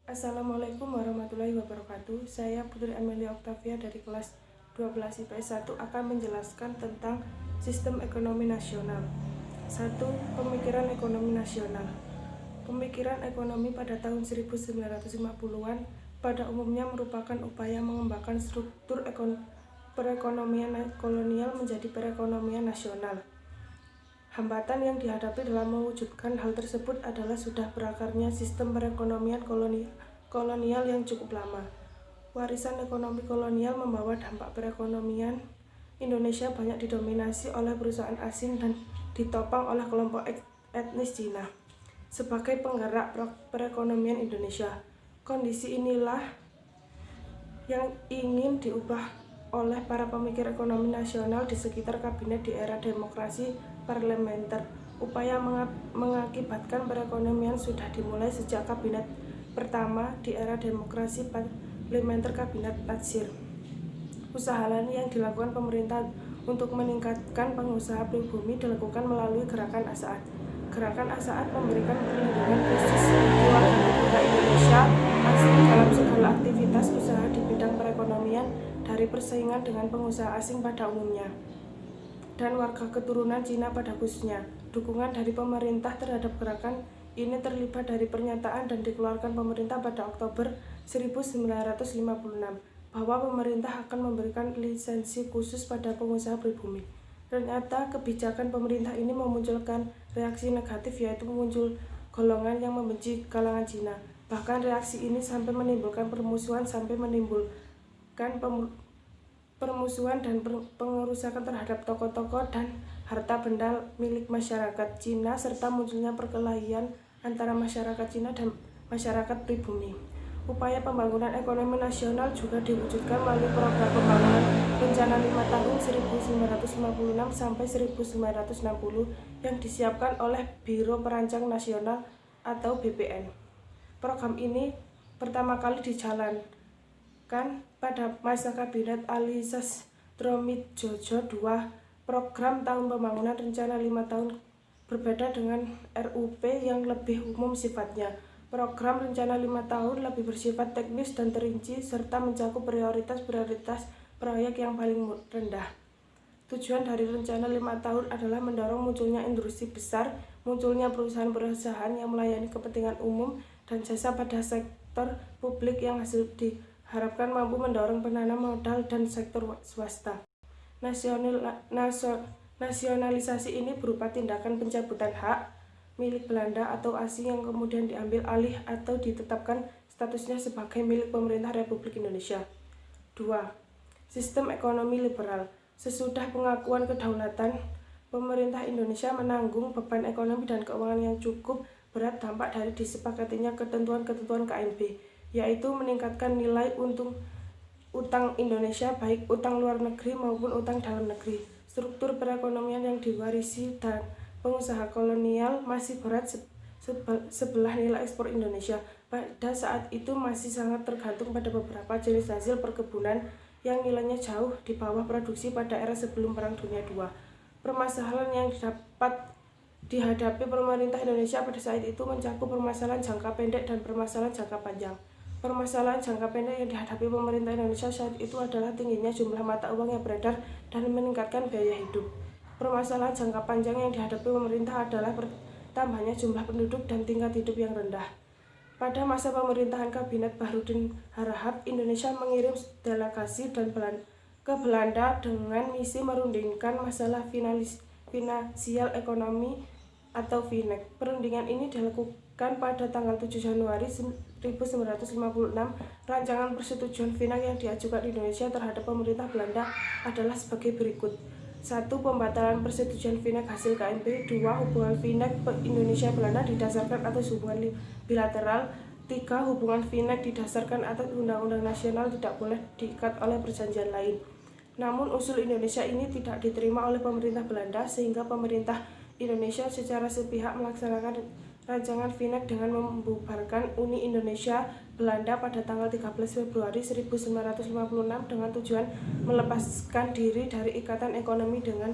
Assalamualaikum warahmatullahi wabarakatuh. Saya Putri Amelia Octavia dari kelas 12 IPS 1 akan menjelaskan tentang sistem ekonomi nasional. 1. Pemikiran ekonomi nasional. Pemikiran ekonomi pada tahun 1950-an pada umumnya merupakan upaya mengembangkan struktur perekonomian kolonial menjadi perekonomian nasional. Hambatan yang dihadapi dalam mewujudkan hal tersebut adalah sudah berakarnya sistem perekonomian kolonial yang cukup lama. Warisan ekonomi kolonial membawa dampak perekonomian Indonesia banyak didominasi oleh perusahaan asing dan ditopang oleh kelompok etnis Cina sebagai penggerak perekonomian Indonesia. Kondisi inilah yang ingin diubah oleh para pemikir ekonomi nasional di sekitar kabinet di era demokrasi parlementer. Upaya mengakibatkan perekonomian sudah dimulai sejak kabinet pertama di era demokrasi parlementer kabinet Natsir. Usaha lain yang dilakukan pemerintah untuk meningkatkan pengusaha pribumi dilakukan melalui Gerakan Asaat. Gerakan Asaat memberikan perlindungan khusus bagi warga negara Indonesia asli dalam segala aktivitas usaha di bidang perekonomian dari persaingan dengan pengusaha asing pada umumnya dan warga keturunan Cina pada khususnya. Dukungan dari pemerintah terhadap gerakan ini terlibat dari pernyataan dan dikeluarkan pemerintah pada Oktober 1956 bahwa pemerintah akan memberikan lisensi khusus pada pengusaha pribumi. Ternyata kebijakan pemerintah ini memunculkan reaksi negatif, yaitu muncul golongan yang membenci kalangan Cina. Bahkan reaksi ini sampai menimbulkan permusuhan permusuhan dan pengerusakan terhadap tokoh-tokoh dan harta benda milik masyarakat Cina, serta munculnya perkelahian antara masyarakat Cina dan masyarakat pribumi. Upaya pembangunan ekonomi nasional juga diwujudkan melalui program pembangunan rencana 5 tahun 1956 sampai 1960 yang disiapkan oleh Biro Perancang Nasional atau BPN. Program ini pertama kali dijalankan pada masa kabinet Ali Sastronidjojo II. Program tahun pembangunan rencana 5 tahun berbeda dengan RUP yang lebih umum sifatnya. Program rencana 5 tahun lebih bersifat teknis dan terinci serta mencakup prioritas-prioritas proyek yang paling rendah. Tujuan dari rencana 5 tahun adalah mendorong munculnya industri besar, munculnya perusahaan-perusahaan yang melayani kepentingan umum dan jasa pada sektor publik yang hasil diharapkan mampu mendorong penanam modal dan sektor swasta. Nasionalisasi ini berupa tindakan pencabutan hak milik Belanda atau asing yang kemudian diambil alih atau ditetapkan statusnya sebagai milik pemerintah Republik Indonesia. 2. Sistem ekonomi liberal. Sesudah pengakuan kedaulatan, pemerintah Indonesia menanggung beban ekonomi dan keuangan yang cukup berat dampak dari disepakatinya ketentuan-ketentuan KMB, yaitu meningkatkan nilai utang Indonesia, baik utang luar negeri maupun utang dalam negeri. Struktur perekonomian yang diwarisi dan pengusaha kolonial masih berat sebelah nilai ekspor Indonesia. Pada saat itu masih sangat tergantung pada beberapa jenis hasil perkebunan yang nilainya jauh di bawah produksi pada era sebelum Perang Dunia II. Permasalahan yang dapat dihadapi pemerintah Indonesia pada saat itu mencakup permasalahan jangka pendek dan permasalahan jangka panjang. Permasalahan jangka pendek yang dihadapi pemerintah Indonesia saat itu adalah tingginya jumlah mata uang yang beredar dan meningkatkan biaya hidup. Permasalahan jangka panjang yang dihadapi pemerintah adalah bertambahnya jumlah penduduk dan tingkat hidup yang rendah. Pada masa pemerintahan Kabinet Bahrudin Harahap, Indonesia mengirim delegasi ke Belanda dengan misi merundingkan masalah finansial ekonomi atau FINEK. Perundingan ini dilakukan pada tanggal 7 Januari 1956. Rancangan persetujuan FINEK yang diajukan Indonesia terhadap pemerintah Belanda adalah sebagai berikut. 1. Pembatalan persetujuan FINEK hasil KMB. 2. Hubungan FINEK Indonesia-Belanda didasarkan atas hubungan bilateral. 3. Hubungan FINEK didasarkan atas undang-undang nasional, tidak boleh diikat oleh perjanjian lain. Namun usul Indonesia ini tidak diterima oleh pemerintah Belanda, sehingga pemerintah Indonesia secara sepihak melaksanakan rancangan FINEK dengan membubarkan Uni Indonesia Belanda pada tanggal 13 Februari 1956 dengan tujuan melepaskan diri dari ikatan ekonomi dengan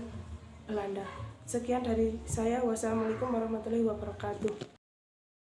Belanda. Sekian dari saya. Wassalamualaikum warahmatullahi wabarakatuh.